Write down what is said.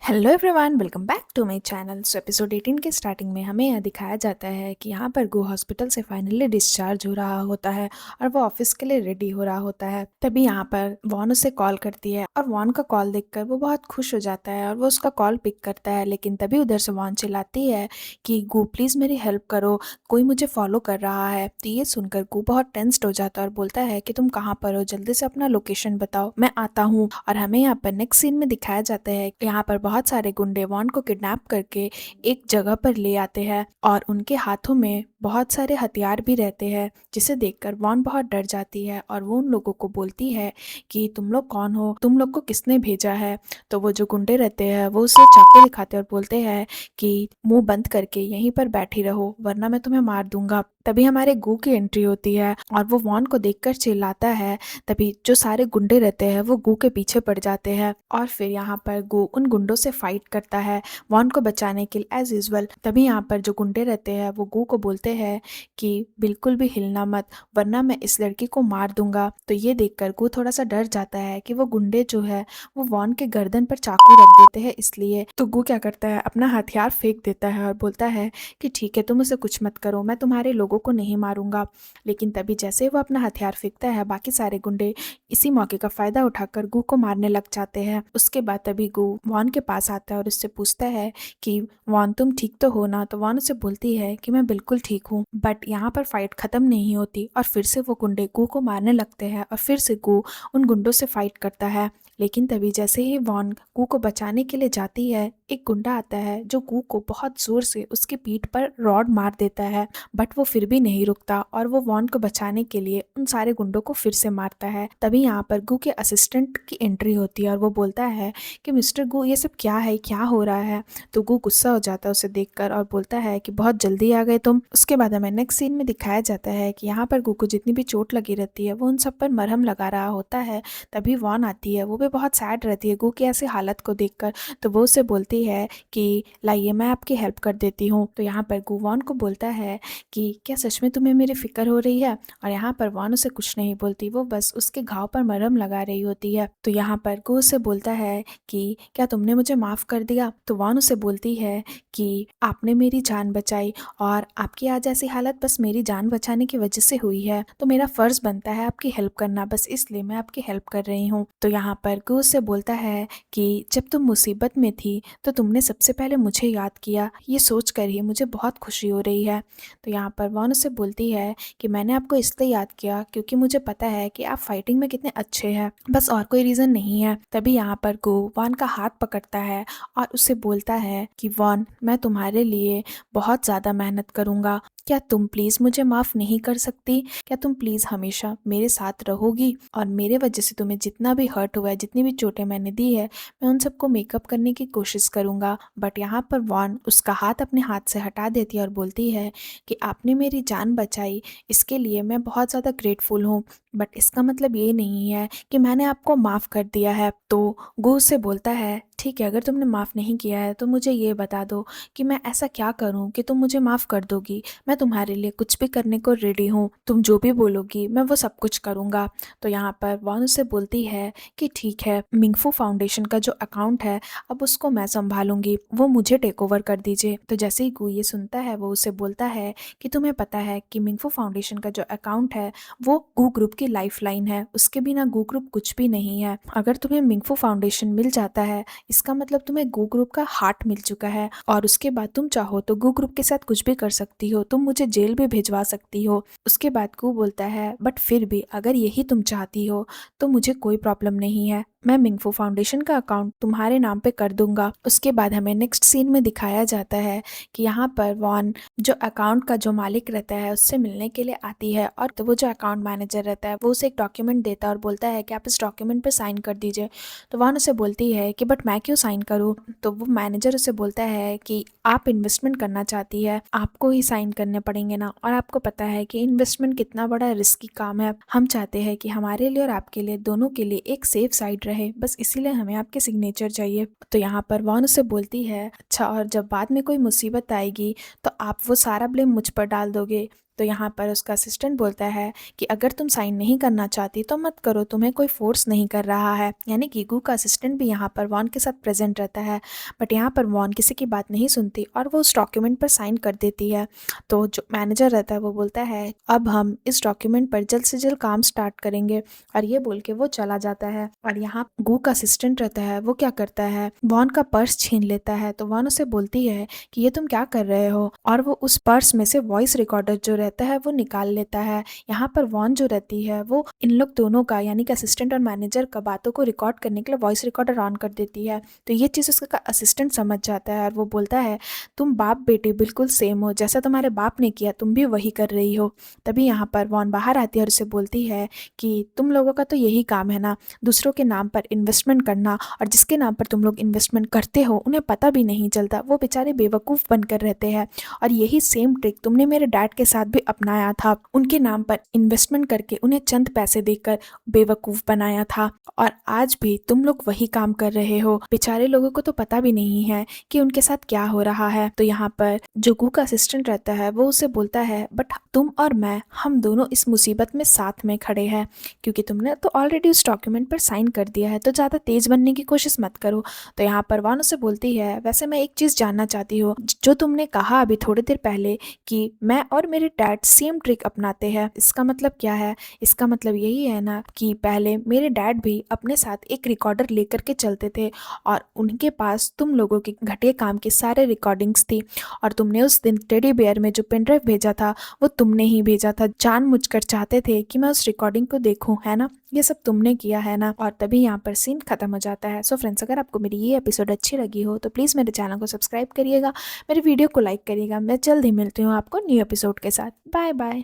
Hello everyone, welcome back to my channel. So episode 18 के starting में हमें यह दिखाया जाता है कि यहाँ पर गो हॉस्पिटल से फाइनली डिस्चार्ज हो रहा होता है और वो ऑफिस के लिए रेडी हो रहा होता है। तभी यहाँ पर वॉन उसे कॉल करती है और वॉन का कॉल देखकर वो बहुत खुश हो जाता है और वो उसका कॉल पिक करता है। लेकिन तभी उधर से वॉन चिल्लाती है कि गो प्लीज़ मेरी हेल्प करो, कोई मुझे फॉलो कर रहा है। तो ये सुनकर गो बहुत टेंस्ड हो जाता है और बोलता है कि तुम कहाँ पर हो, जल्दी से अपना लोकेशन बताओ, मैं आता हूँ। और हमें यहाँ पर नेक्स्ट सीन में दिखाया जाता है यहाँ पर बहुत सारे गुंडे वॉन को किडनैप करके एक जगह पर ले आते हैं और उनके हाथों में बहुत सारे हथियार भी रहते हैं, जिसे देखकर वॉन बहुत डर जाती है और वो उन लोगों को बोलती है कि तुम लोग कौन हो, तुम लोग को किसने भेजा है। तो वो जो गुंडे रहते हैं वो उसे चाकू दिखाते और बोलते हैं कि मुंह बंद करके यहीं पर बैठी रहो वरना मैं तुम्हें मार दूंगा। तभी हमारे गू की एंट्री होती है और वो वॉन को देखकर चिल्लाता है। तभी जो सारे गुंडे रहते हैं वो गू के पीछे पड़ जाते हैं और फिर यहाँ पर गू उन गुंडों से फाइट करता है वॉन को बचाने के लिए एज यूजुअल। तभी यहाँ पर जो गुंडे रहते हैं वो गू को बोलते हैं कि बिल्कुल भी हिलना मत वरना मैं इस लड़की को मार दूंगा। तो ये देखकर गू थोड़ा सा डर जाता है कि वो गुंडे जो है वो वॉन के गर्दन पर चाकू रख देते हैं, इसलिए तो गू क्या करता है अपना हथियार फेंक देता है और बोलता है कि ठीक है तुम उसे कुछ मत करो, मैं तुम्हारे लोगों को नहीं मारूंगा। लेकिन तभी जैसे वो अपना हथियार फेंकता है बाकी सारे गुंडे इसी मौके का फायदा उठाकर गू को मारने लग जाते हैं। उसके बाद तभी गू वॉन के पास आता है और उससे पूछता है कि वॉन तुम ठीक तो हो ना। तो वॉन उसे बोलती है कि मैं बिल्कुल ठीक हूँ। बट यहाँ पर फाइट खत्म नहीं होती और फिर से वो गुंडे गू को मारने लगते हैं और फिर से गू उन गुंडों से फाइट करता है। लेकिन तभी जैसे ही वॉन गू को बचाने के लिए जाती है एक गुंडा आता है जो गू को बहुत जोर से उसकी पीठ पर रॉड मार देता है। बट वो फिर भी नहीं रुकता और वो वॉन को बचाने के लिए उन सारे गुंडों को फिर से मारता है। तभी यहाँ पर गू के असिस्टेंट की एंट्री होती है और वो बोलता है कि मिस्टर गू ये सब क्या है, क्या हो रहा है। तो गू गुस्सा हो जाता है उसे देखकर और बोलता है कि बहुत जल्दी आ गए तुम। उसके बाद हमें नेक्स्ट सीन में दिखाया जाता है कि यहाँ पर गू को जितनी भी चोट लगी रहती है वो उन सब पर मरहम लगा रहा होता है। तभी वॉन आती है, वो भी बहुत सैड रहती है गू की ऐसी हालत को देखकर। तो वो उसे बोलती है कि लाइए मैं आपकी हेल्प कर देती हूँ। तो यहाँ पर गू वॉन को बोलता है कि क्या सच में तुम्हें मेरी फिक्र हो रही है। और यहाँ पर वॉन उसे कुछ नहीं बोलती, वो बस उसके घाव पर मरहम लगा रही होती है। तो यहाँ पर गू उसे बोलता है कि क्या तुमने मुझे माफ कर दिया। तो वॉन उसे बोलती है कि आपने मेरी जान बचाई और आपकी आज ऐसी हालत बस मेरी जान बचाने की वजह से हुई है, तो मेरा फर्ज बनता है आपकी हेल्प करना, बस इसलिए मैं आपकी हेल्प कर रही हूँ। तो यहाँ पर गू उससे बोलता है कि जब तुम मुसीबत में थी तो तुमने सबसे पहले मुझे याद किया, ये सोच कर ही मुझे बहुत खुशी हो रही है। तो यहाँ पर वॉन उससे बोलती है कि मैंने आपको इसलिए याद किया क्योंकि मुझे पता है कि आप फाइटिंग में कितने अच्छे हैं, बस और कोई रीज़न नहीं है। तभी यहाँ पर गो वॉन का हाथ पकड़ता है और उससे बोलता है कि वॉन मैं तुम्हारे लिए बहुत ज़्यादा मेहनत करूँगा, क्या तुम प्लीज़ मुझे माफ़ नहीं कर सकती, क्या तुम प्लीज़ हमेशा मेरे साथ रहोगी और मेरे वजह से तुम्हें जितना भी हर्ट हुआ है, जितनी भी चोटें मैंने दी है, मैं उन सबको मेकअप करने की कोशिश करूँगा। बट यहाँ पर वॉन उसका हाथ अपने हाथ से हटा देती है और बोलती है कि आपने मेरी जान बचाई, इसके लिए मैं बहुत ज़्यादा ग्रेटफुल हूँ, बट इसका मतलब ये नहीं है कि मैंने आपको माफ़ कर दिया है। तो गो उससे बोलता है ठीक है, अगर तुमने माफ़ नहीं किया है तो मुझे ये बता दो कि मैं ऐसा क्या करूं कि तुम मुझे माफ़ कर दोगी। मैं तुम्हारे लिए कुछ भी करने को रेडी हूँ, तुम जो भी बोलोगी मैं वो सब कुछ करूँगा। तो यहाँ पर वॉन उससे बोलती है कि ठीक है, मिंगफू फाउंडेशन का जो अकाउंट है अब उसको मैं संभालूंगी, वो मुझे टेक ओवर कर दीजिए। तो जैसे ही गू ये सुनता है वो उसे बोलता है कि तुम्हें पता है कि मिंगफू फाउंडेशन का जो अकाउंट है वो गू ग्रुप की लाइफ लाइन है, उसके बिना गू ग्रुप कुछ भी नहीं है। अगर तुम्हें मिंगफू फाउंडेशन मिल जाता है इसका मतलब तुम्हें गू ग्रुप का हार्ट मिल चुका है और उसके बाद तुम चाहो तो गू ग्रुप के साथ कुछ भी कर सकती हो, तुम मुझे जेल भी भिजवा सकती हो। उसके बाद गू बोलता है बट फिर भी अगर यही तुम चाहती हो तो मुझे कोई प्रॉब्लम नहीं है, मैं मिंगफू फाउंडेशन का अकाउंट तुम्हारे नाम पे कर दूंगा। उसके बाद हमें नेक्स्ट सीन में दिखाया जाता है कि यहाँ पर वॉन जो अकाउंट का जो मालिक रहता है उससे मिलने के लिए आती है और तो वो जो अकाउंट मैनेजर रहता है वो उसे एक डॉक्यूमेंट देता है और बोलता है कि आप इस डॉक्यूमेंट पे साइन कर दीजिए। तो वॉन उसे बोलती है कि बट मैं क्यों साइन करूँ। तो वो मैनेजर उसे बोलता है कि आप इन्वेस्टमेंट करना चाहती है, आपको ही साइन करने पड़ेंगे ना, और आपको पता है कि इन्वेस्टमेंट कितना बड़ा रिस्की काम है, हम चाहते हैं कि हमारे लिए और आपके लिए दोनों के लिए एक सेफ साइड रहे, बस इसीलिए हमें आपके सिग्नेचर चाहिए। तो यहाँ पर वॉन उसे बोलती है अच्छा, और जब बाद में कोई मुसीबत आएगी तो आप वो सारा ब्लेम मुझ पर डाल दोगे, तो यहाँ पर उसका असिस्टेंट बोलता है कि अगर तुम साइन नहीं करना चाहती तो मत करो, तुम्हें कोई फोर्स नहीं कर रहा है। यानी कि गू का असिस्टेंट भी यहाँ पर वॉन के साथ प्रेजेंट रहता है, बट यहाँ पर वॉन किसी की बात नहीं सुनती और वो उस डॉक्यूमेंट पर साइन कर देती है। तो जो मैनेजर रहता है वो बोलता है अब हम इस डॉक्यूमेंट पर जल्द से जल्द काम स्टार्ट करेंगे, और ये बोल के वो चला जाता है। और यहाँ गू का असिस्टेंट रहता है वो क्या करता है, वॉन का पर्स छीन लेता है। तो वॉन उसे बोलती है कि ये तुम क्या कर रहे हो, और वो उस पर्स में से वॉइस रिकॉर्डर जो रहता है वो निकाल लेता है। यहाँ पर वॉन जो रहती है वो इन लोग दोनों का यानी कि असिस्टेंट और मैनेजर का बातों को रिकॉर्ड करने के लिए वॉइस रिकॉर्डर ऑन कर देती है। तो ये चीज़ उसका असिस्टेंट समझ जाता है और वो बोलता है तुम बाप बेटी बिल्कुल सेम हो, जैसा तुम्हारे बाप ने किया तुम भी वही कर रही हो। तभी यहाँ पर वॉन बाहर आती है और उसे बोलती है कि तुम लोगों का तो यही काम है ना, दूसरों के नाम पर इन्वेस्टमेंट करना, और जिसके नाम पर तुम लोग इन्वेस्टमेंट करते हो उन्हें पता भी नहीं चलता, वो बेचारे बेवकूफ़ बनकर रहते हैं। और यही सेम ट्रिक तुमने मेरे डैड के साथ भी अपनाया था, उनके नाम पर इन्वेस्टमेंट करके उन्हें चंद पैसे देकर बेवकूफ़ बनाया था, और आज भी तुम लोग वही काम कर रहे हो। बेचारे लोगों को तो पता भी नहीं है कि उनके साथ क्या हो रहा है। तो यहाँ पर जो गू का असिस्टेंट रहता है वो उसे बोलता है बट तुम और मैं, हम दोनों इस मुसीबत में साथ में खड़े हैं, क्योंकि तुमने तो ऑलरेडी उस डॉक्यूमेंट पर साइन कर दिया है, तो ज़्यादा तेज बनने की कोशिश मत करो। तो यहाँ पर वान उसे बोलती है वैसे मैं एक चीज़ जानना चाहती हूँ, जो तुमने कहा अभी थोड़ी देर पहले कि मैं और मेरे डैड सेम ट्रिक अपनाते हैं, इसका मतलब क्या है? इसका मतलब यही है ना कि पहले मेरे डैड भी अपने साथ एक रिकॉर्डर लेकर के चलते थे, और उनके पास तुम लोगों के घटिया काम की सारे रिकॉर्डिंग्स थी, और तुमने उस दिन टेडी बेयर में जो पेनड्राइव भेजा था वो तुमने ही भेजा था, जानबूझकर चाहते थे कि मैं उस रिकॉर्डिंग को देखूं, है ना? ये सब तुमने किया है ना? और तभी यहाँ पर सीन खत्म हो जाता है। सो फ्रेंड्स, अगर आपको मेरी ये एपिसोड अच्छी लगी हो तो प्लीज़ मेरे चैनल को सब्सक्राइब करिएगा, मेरे वीडियो को लाइक करिएगा। मैं जल्द ही मिलती हूँ आपको न्यू एपिसोड के साथ। Bye bye.